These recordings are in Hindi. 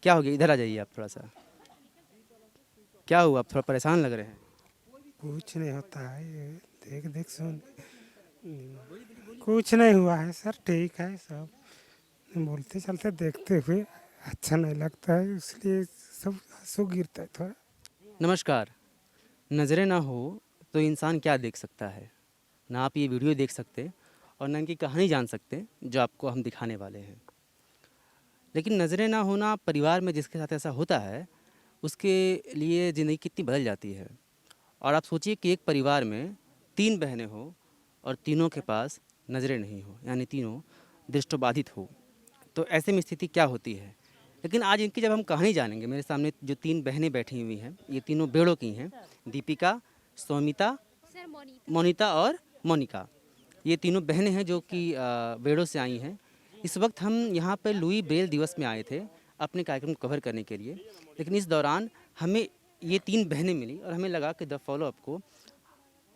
क्या हो गया? इधर आ जाइए आप थोड़ा सा। क्या हुआ? आप थोड़ा परेशान लग रहे हैं। कुछ नहीं होता है ये। देख देख सुन। कुछ नहीं हुआ है सर, ठीक है सब। बोलते चलते देखते हुए अच्छा नहीं लगता है, इसलिए सब आंसू गिरता है थोड़ा। नमस्कार। नज़रें ना हो तो इंसान क्या देख सकता है? ना आप ये वीडियो देख सकते और ना इनकी कहानी जान सकते जो आपको हम दिखाने वाले हैं। लेकिन नज़रें ना होना, परिवार में जिसके साथ ऐसा होता है उसके लिए ज़िंदगी कितनी बदल जाती है। और आप सोचिए कि एक परिवार में 3 बहनें हो और तीनों के पास नज़रें नहीं हो, यानी तीनों दृष्टिबाधित हो। तो ऐसे में स्थिति क्या होती है? लेकिन आज इनकी जब हम कहानी जानेंगे, मेरे सामने जो 3 बहनें बैठी हुई हैं, ये तीनों बेड़ों की हैं। दीपिका, सौमिता, सर मोनिता और मोनिका। ये तीनों बहनें हैं जो कि बेड़ों से आई हैं। इस वक्त हम यहाँ पर लुई ब्रेल दिवस में आए थे अपने कार्यक्रम को कवर करने के लिए। लेकिन इस दौरान हमें ये 3 बहनें मिली और हमें लगा कि द फॉलो अप को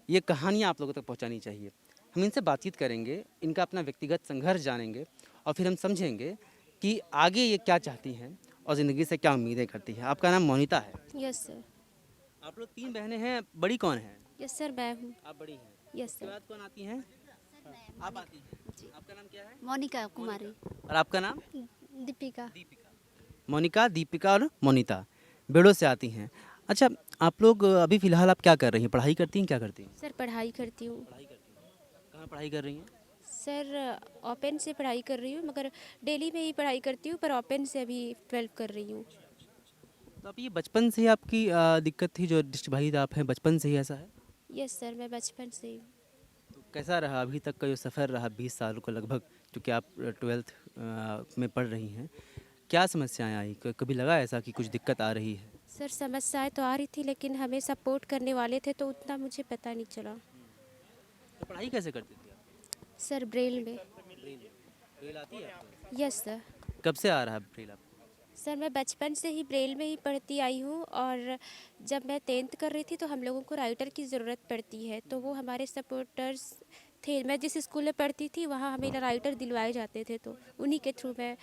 ये कहानियाँ आप लोगों तक पहुँचानी चाहिए। हम इनसे बातचीत करेंगे, इनका अपना व्यक्तिगत संघर्ष जानेंगे और फिर हम समझेंगे कि आगे ये क्या चाहती हैं और ज़िंदगी से क्या उम्मीदें करती हैं। आपका नाम मोनिता है। Yes sir. आप लोग 3 बहनें हैं, बड़ी कौन है? यस सर मैं हूँ। आप बड़ी हैं। यस उसके सर। बाद कौन आती हैं? आप आती हैं। जी। आपका नाम क्या है? मोनिका कुमारी। और आपका नाम? दीपिका। दीपिका। मोनिका, दीपिका और मोनिता बेड़ों से आती हैं। अच्छा, आप लोग अभी फ़िलहाल आप क्या कर रही हैं? पढ़ाई करती हैं, क्या करती हैं? सर पढ़ाई करती हूँ। पढ़ाई करती हैं। कहाँ पढ़ाई कर रही हैं? सर ओपन से पढ़ाई कर रही हूँ, मगर डेली में ही पढ़ाई करती हूँ, पर ओपन से अभी 12 कर रही हूँ। तो आप ये बचपन से ही आपकी दिक्कत थी, जो दृष्टिबाधित आप हैं, बचपन से ही ऐसा है? यस सर मैं बचपन से ही। तो कैसा रहा अभी तक का जो सफ़र रहा 20 साल को लगभग, क्योंकि आप 12th में पढ़ रही हैं, क्या समस्याएं आई? कभी लगा ऐसा कि कुछ दिक्कत आ रही है? सर समस्याएं तो आ रही थी, लेकिन हमें सपोर्ट करने वाले थे तो उतना मुझे पता नहीं चला। तो पढ़ाई कैसे करती थी आप? सर ब्रेल में। ब्रेल। ब्रेल आती है आपको? Yes sir. कब से आ रहा है ब्रेल आपको? सर मैं बचपन से ही ब्रेल में ही पढ़ती आई हूँ, और जब मैं 10th कर रही थी तो हम लोगों को राइटर की ज़रूरत पड़ती है, तो वो हमारे सपोर्टर्स थे। मैं जिस स्कूल में पढ़ती थी वहाँ हमें राइटर दिलवाए जाते थे, तो उन्हीं के थ्रू मैं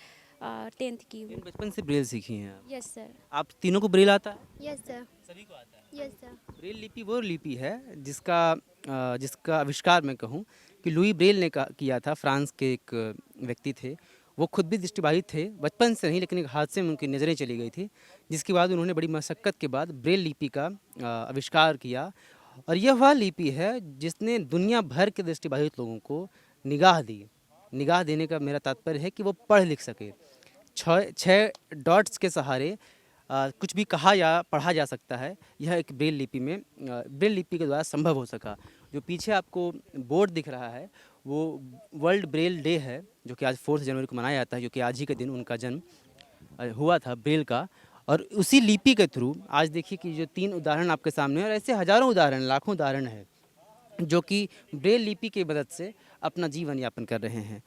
10th की हूँ। लेकिन बचपन से ब्रेल सीखी हैं आप? Yes sir. आप तीनों को ब्रेल आता है? Yes sir. सभी को आता है। Yes sir. ब्रेल लिपि वो लिपि है जिसका आविष्कार मैं कहूँ कि लुई ब्रेल ने किया था। फ्रांस के एक व्यक्ति थे, वो खुद भी दृष्टिबाधित थे, बचपन से नहीं, लेकिन एक हादसे में उनकी नज़रें चली गई थी, जिसके बाद उन्होंने बड़ी मशक्क़त के बाद ब्रेल लिपि का आविष्कार किया। और यह वह लिपि है जिसने दुनिया भर के दृष्टिबाधित लोगों को निगाह दी। निगाह देने का मेरा तात्पर्य है कि वो पढ़ लिख सके। छः छः डॉट्स के सहारे कुछ भी कहा या पढ़ा जा सकता है। यह एक ब्रेल लिपि में ब्रेल लिपि के द्वारा संभव हो सका। जो पीछे आपको बोर्ड दिख रहा है वो वर्ल्ड ब्रेल डे है, जो कि आज 4 जनवरी को मनाया जाता है, जो कि आज ही के दिन उनका जन्म हुआ था ब्रेल का। और उसी लिपि के थ्रू आज देखिए कि जो 3 उदाहरण आपके सामने हैं, और ऐसे हज़ारों उदाहरण, लाखों उदाहरण हैं जो कि ब्रेल लिपि की मदद से अपना जीवन यापन कर रहे हैं।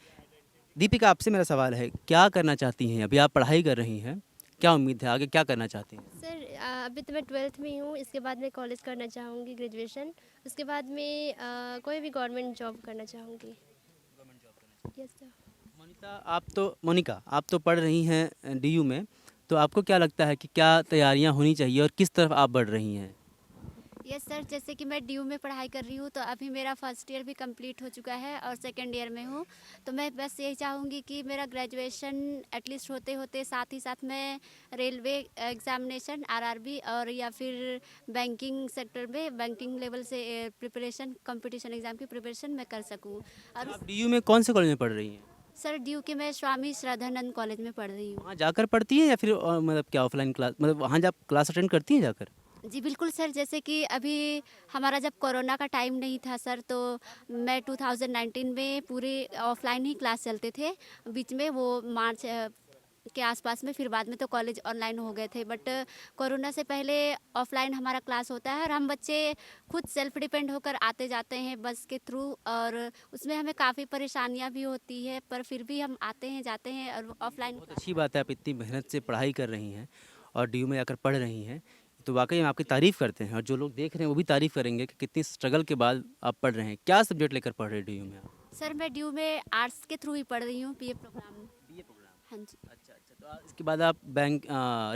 दीपिका, आपसे मेरा सवाल है, क्या करना चाहती हैं? अभी आप पढ़ाई कर रही हैं, क्या उम्मीद है आगे क्या करना चाहती हैं? सर अभी तो मैं 12th में ही हूँ, इसके बाद मैं कॉलेज करना चाहूँगी, ग्रेजुएशन। उसके बाद मैं कोई भी गवर्नमेंट जॉब करना चाहूँगी। Yes sir. मोनिका, आप तो पढ़ रही हैं डीयू में, तो आपको क्या लगता है कि क्या तैयारियां होनी चाहिए और किस तरफ आप बढ़ रही हैं? यस सर, जैसे कि मैं ड्यू में पढ़ाई कर रही हूँ, तो अभी मेरा फर्स्ट ईयर भी कंप्लीट हो चुका है और सेकंड ईयर में हूँ। तो मैं बस यही चाहूँगी कि मेरा ग्रेजुएशन एटलीस्ट होते होते साथ ही साथ मैं रेलवे एग्जामिनेशन, आरआरबी और या फिर बैंकिंग सेक्टर में बैंकिंग लेवल से प्रिपरेशन, कंपटीशन एग्ज़ाम की प्रिपरेशन मैं कर सकूँ। और आप डीयू में कौन से कॉलेज में पढ़ रही हैं? सर ड्यू के मैं स्वामी श्रद्धानंद कॉलेज में पढ़ रही हूँ। वहाँ जाकर पढ़ती हैं या फिर मतलब क्या ऑफलाइन क्लास, मतलब वहाँ जब क्लास अटेंड करती हैं जाकर? जी बिल्कुल सर, जैसे कि अभी हमारा जब कोरोना का टाइम नहीं था सर, तो मैं 2019 में पूरे ऑफलाइन ही क्लास चलते थे। बीच में वो मार्च के आसपास में, फिर बाद में तो कॉलेज ऑनलाइन हो गए थे, बट कोरोना से पहले ऑफलाइन हमारा क्लास होता है और हम बच्चे खुद सेल्फ डिपेंड होकर आते जाते हैं बस के थ्रू, और उसमें हमें काफ़ी परेशानियां भी होती है, पर फिर भी हम आते हैं जाते हैं और ऑफलाइन। बहुत अच्छी बात है, आप इतनी मेहनत से पढ़ाई कर रही हैं और डीयू में जाकर पढ़ रही हैं, तो वाकई हम आपकी तारीफ़ करते हैं और जो लोग देख रहे हैं वो भी तारीफ़ करेंगे कि कितनी स्ट्रगल के बाद आप पढ़ रहे हैं। क्या सब्जेक्ट लेकर पढ़ रहे हैं डीयू में आप? सर मैं ड्यू में आर्ट्स के थ्रू ही पढ़ रही हूँ, बीए प्रोग्राम। BA programme. हाँ जी। अच्छा अच्छा, तो इसके बाद आप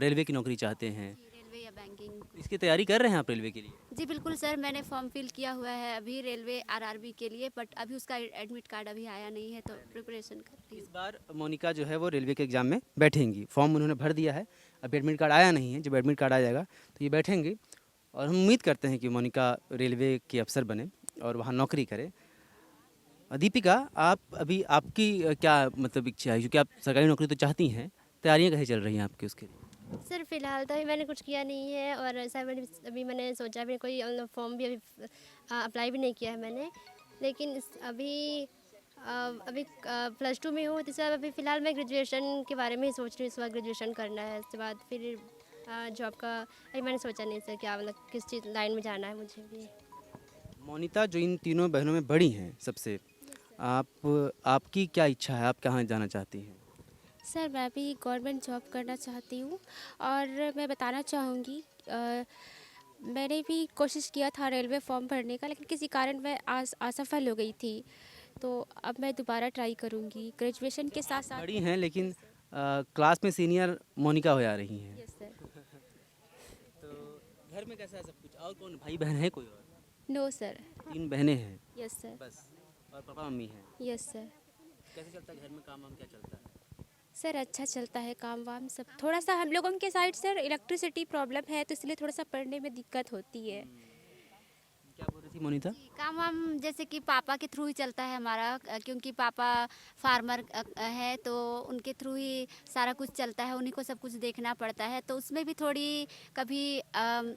रेलवे की नौकरी चाहते हैं, रेलवे या बैंकिंग। इसकी तैयारी कर रहे हैं आप रेलवे के लिए? जी बिल्कुल सर, मैंने फॉर्म फिल किया हुआ है अभी रेलवे आरआरबी के लिए, बट अभी उसका एडमिट कार्ड अभी आया नहीं है, तो प्रिपरेशन कर रही इस हूँ। बार मोनिका जो है वो रेलवे के एग्ज़ाम में बैठेंगी, फॉर्म उन्होंने भर दिया है, अब एडमिट कार्ड आया नहीं है, जब एडमिट कार्ड आ जाएगा तो ये बैठेंगी और हम उम्मीद करते हैं कि मोनिका रेलवे की अफसर बने और वहाँ नौकरी करे। दीपिका, आप अभी आपकी क्या मतलब इच्छा है, क्योंकि आप सरकारी नौकरी तो चाहती हैं, तैयारियाँ कैसे चल रही हैं आपकी उसके लिए? सर फिलहाल तो अभी मैंने कुछ किया नहीं है, और सर अभी मैंने सोचा भी कोई फॉर्म भी अभी अप्लाई भी नहीं किया है मैंने। लेकिन अभी +2 में हूँ, तो सर अभी फ़िलहाल मैं ग्रेजुएशन के बारे में ही सोच रही हूँ। इस बार ग्रेजुएशन करना है, उसके बाद फिर जॉब का अभी मैंने सोचा नहीं सर, क्या मतलब किस चीज़ लाइन में जाना है मुझे भी। मोनिता जो इन तीनों बहनों में बड़ी हैं सबसे, आपकी क्या इच्छा है, आप कहाँ जाना चाहती हैं? सर मैं भी गवर्नमेंट जॉब करना चाहती हूँ, और मैं बताना चाहूँगी मैंने भी कोशिश किया था रेलवे फॉर्म भरने का, लेकिन किसी कारण मैं असफल हो गई थी। तो अब मैं दोबारा ट्राई करूँगी ग्रेजुएशन के साथ साथ। बड़ी हैं लेकिन क्लास में सीनियर मोनिका हो जा रही हैं। Yes sir. तो घर में कैसा है सब कुछ, और कौन भाई बहन है कोई और? No sir. 3 बहनें हैं यस सर। बस, और पापा मम्मी हैं। Yes sir. कैसे चलता है घर में, काम वाम क्या चलता है? सर अच्छा चलता है काम वाम सब। थोड़ा सा हम लोगों के साइड सर इलेक्ट्रिसिटी प्रॉब्लम है, तो इसलिए थोड़ा सा पढ़ने में दिक्कत होती है। क्या बोल रही थी मोनिता? जी, काम हम जैसे कि पापा के थ्रू ही चलता है हमारा, क्योंकि पापा फार्मर है, तो उनके थ्रू ही सारा कुछ चलता है, उन्हीं को सब कुछ देखना पड़ता है, तो उसमें भी थोड़ी कभी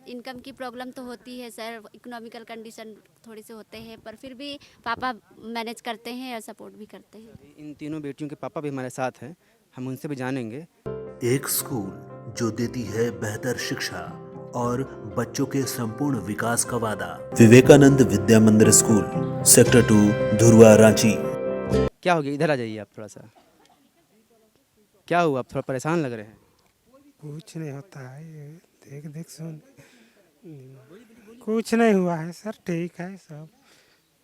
इनकम की प्रॉब्लम तो होती है सर, इकोनॉमिकल कंडीशन थोड़ी से होते हैं, पर फिर भी पापा मैनेज करते हैं और सपोर्ट भी करते हैं। इन तीनों बेटियों के पापा भी हमारे साथ हैं, हम उनसे भी जानेंगे। एक स्कूल जो देती है बेहतर शिक्षा और बच्चों के संपूर्ण विकास का वादा। विवेकानंद विद्या मंदिर स्कूल, सेक्टर 2, धुरवा, रांची। क्या हो गया, इधर आ जाइए आप थोड़ा सा। क्या हुआ, आप थोड़ा परेशान लग रहे हैं? कुछ नहीं होता है, ये देख देख सुन। कुछ नहीं हुआ है सर, ठीक है सब।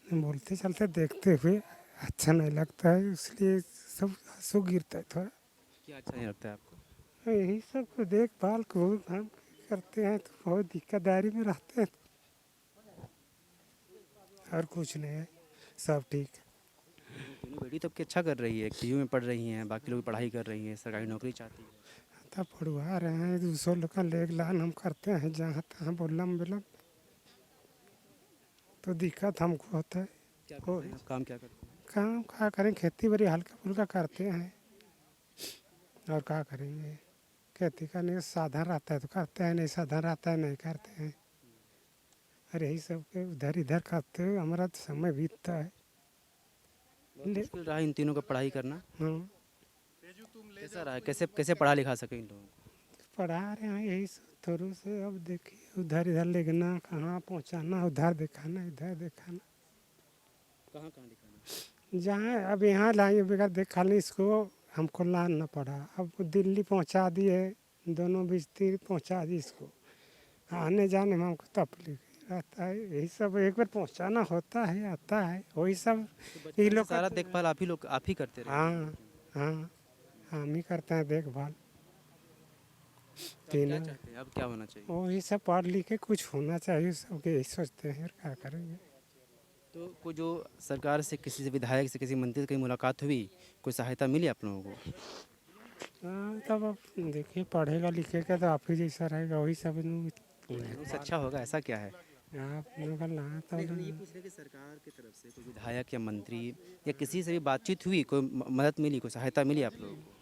बोलते चलते देखते हुए अच्छा नहीं लगता है, इसलिए सब आंसू गिरता है थोड़ा। क्या अच्छा नहीं लगता है आपको? यही सब को देखभाल को हम करते हैं तो बहुत दिक्कतदारी में रहते हैं, और कुछ नहीं है, सब ठीक है। तीनों बेटी तो आपकी अच्छा कर रही है, पीयू में पढ़ रही हैं, बाकी लोग पढ़ाई कर रही हैं, सरकारी नौकरी चाहती है। तब पढ़वा रहे हैं, दूसरों लोग का लेग लान हम करते हैं जहाँ तहाँ बोलम बिलम, तो दिक्कत हमको होता है। क्या करते हैं आप, काम क्या करते हैं? काम क्या करें, खेती बाड़ी हल्का फुल्का करते हैं, और क्या करेंगे। खेती करने का साधन रहता है तो करते हैं, नहीं साधन रहता है नहीं करते हैं। और यही सब के उधर इधर करते हुए हमारा तो समय बीतता है। बहुत मुश्किल रहा इन तीनों का पढ़ाई करना। हाँ, कैसा रहा, कैसे कैसे पढ़ा लिखा सके इन लोगों को? पढ़ा रहे हैं यही सब थोड़ू से। अब देखिए उधर इधर लेगना, कहाँ पहुँचाना, उधर दिखाना, इधर दिखाना। कहाँ कहाँ दिखाना? जहाँ अब यहाँ लाए बगैर देखा नहीं, इसको हमको लाना पड़ा। अब दिल्ली पहुँचा दिए, दोनों बिजती पहुँचा दी इसको। आने जाने में हमको तकलीफ रहता है, यही सब एक बार पहुँचाना होता है, आता है वही सब। तो ये बचपन से लोग सारा करते- देखभाल आप ही करते रहे? हाँ हाँ, हम ही करते हैं देखभाल। तो आप क्या तीनों चाहते हैं, अब क्या होना चाहिए? वही सब पढ़ लिख के कुछ होना चाहिए, सबके यही सोचते हैं, और क्या करेंगे। तो कोई जो सरकार से, किसी से, विधायक से, किसी मंत्री से कहीं मुलाकात हुई, कोई सहायता मिली आप लोगों को? हाँ, तब अब देखिए पढ़ेगा लिखेगा तो आप ही जैसा रहेगा, वही सब उससे अच्छा होगा, ऐसा क्या है? आप लोग का ला तो हम ये पूछ रहे कि सरकार की तरफ से कोई विधायक या मंत्री या किसी से भी बातचीत हुई, कोई मदद मिली, कोई सहायता मिली आप लोगों को?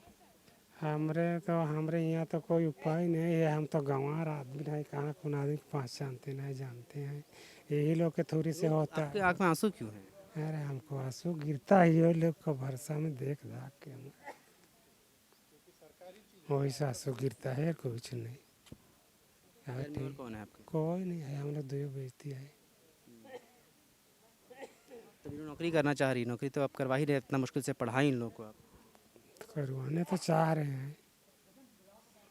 हमारे यहाँ तो कोई उपाय नहीं है, हम तो गंवार आदमी नहीं, कहाँ कौन आदमी को पहचानते नहीं जानते हैं, यही लोग के थोड़ी से होता आपके है। आँख में आंसू क्यों हैं? अरे हमको आंसू गिरता ही है, लोग को भरोसा में देख दाख के वही से आंसू गिरता है, कुछ नहीं। हाँ, घर में और ठीक, कौन है आपके? कोई नहीं है, हम लोग दो बेचती है। तो जो नौकरी करना चाह रही, नौकरी तो आप करवा ही रहे, इतना मुश्किल से पढ़ाई इन लोगों को आप, करवाने तो चाह रहे हैं,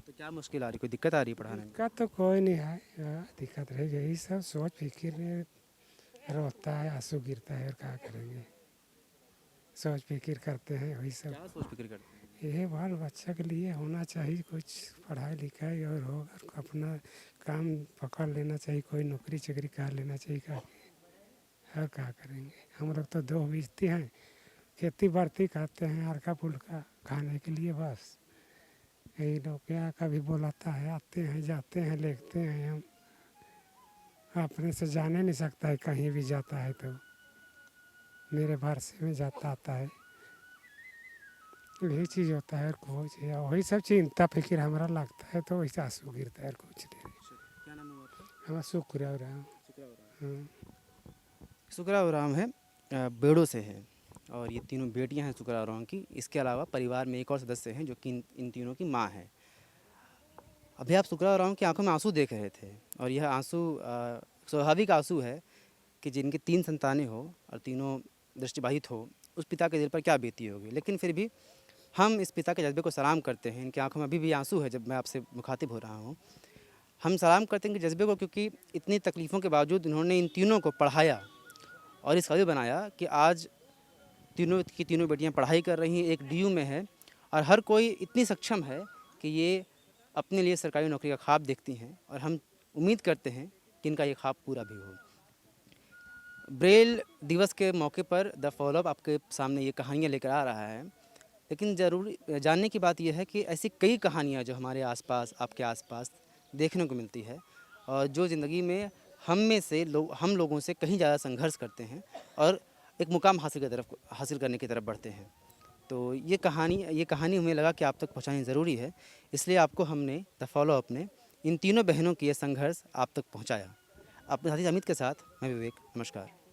तो क्या मुश्किल आ रही, कोई दिक्कत आ रही है पढ़ाने में? दिक्कत तो कोई नहीं है। दिक्कत रहेगी, यही सब सोच फिक्र में रोता है, आंसू गिरता है, और क्या करेंगे। सोच फिक्र करते हैं वही सब, क्या सोच फिक्र करते हैं? ये बाल बच्चा के लिए होना चाहिए कुछ पढ़ाई लिखाई और हो और अपना काम पकड़ लेना चाहिए, कोई नौकरी चाकरी कर लेना चाहिए का और क्या करेंगे। हम लोग तो दो बीजती हैं, खेती बाड़ी खाते हैं हल्का फुल्का खाने के लिए बस। यही लोग क्या कभी बुलाता है, आते हैं जाते हैं देखते हैं। हम अपने से जाने नहीं सकता है, कहीं भी जाता है तो मेरे भरोसे में जाता आता है। यही चीज़ होता है और कुछ है, वही सब चिंता फिक्र हमारा लगता है तो वैसे आंसू गिरता है और कुछ नहीं। क्या नाम हुआ आपका? हमारा शुक्र है राम। सुकरा उराम है, बेड़ो से है और ये तीनों बेटियां हैं सुकरा उराम की। इसके अलावा परिवार में एक और सदस्य हैं जो कि इन तीनों की माँ है। अभी आप सुकरा उराम की आंखों में आंसू देख रहे थे और यह आंसू स्वाभाविक आंसू है कि जिनके 3 संतानें हो और तीनों दृष्टिबाधित हो, उस पिता के दिल पर क्या बीती होगी। लेकिन फिर भी हम इस पिता के जज्बे को सलाम करते हैं। इनकी आंखों में अभी भी आंसू है जब मैं आपसे मुखातिब हो रहा हूँ। हम सलाम करते हैं इनके जज्बे को, क्योंकि इतनी तकलीफ़ों के बावजूद इन्होंने इन तीनों को पढ़ाया और इस काबिल बनाया कि आज तीनों की तीनों बेटियां पढ़ाई कर रही हैं, एक डीयू में है और हर कोई इतनी सक्षम है कि ये अपने लिए सरकारी नौकरी का ख्वाब देखती हैं और हम उम्मीद करते हैं कि इनका ये ख्वाब पूरा भी हो। ब्रेल दिवस के मौके पर द फॉलोअप आपके सामने ये कहानियाँ लेकर आ रहा है। लेकिन ज़रूरी जानने की बात यह है कि ऐसी कई कहानियाँ जो हमारे आसपास, आपके आसपास देखने को मिलती है और जो ज़िंदगी में हम लोगों से कहीं ज़्यादा संघर्ष करते हैं और एक मुकाम हासिल करने की तरफ बढ़ते हैं। तो ये कहानी हमें लगा कि आप तक पहुंचानी ज़रूरी है, इसलिए आपको हमने द फॉलोअप ने इन तीनों बहनों की ये संघर्ष आप तक पहुंचाया। अपने साथी अमित के साथ मैं विवेक, नमस्कार।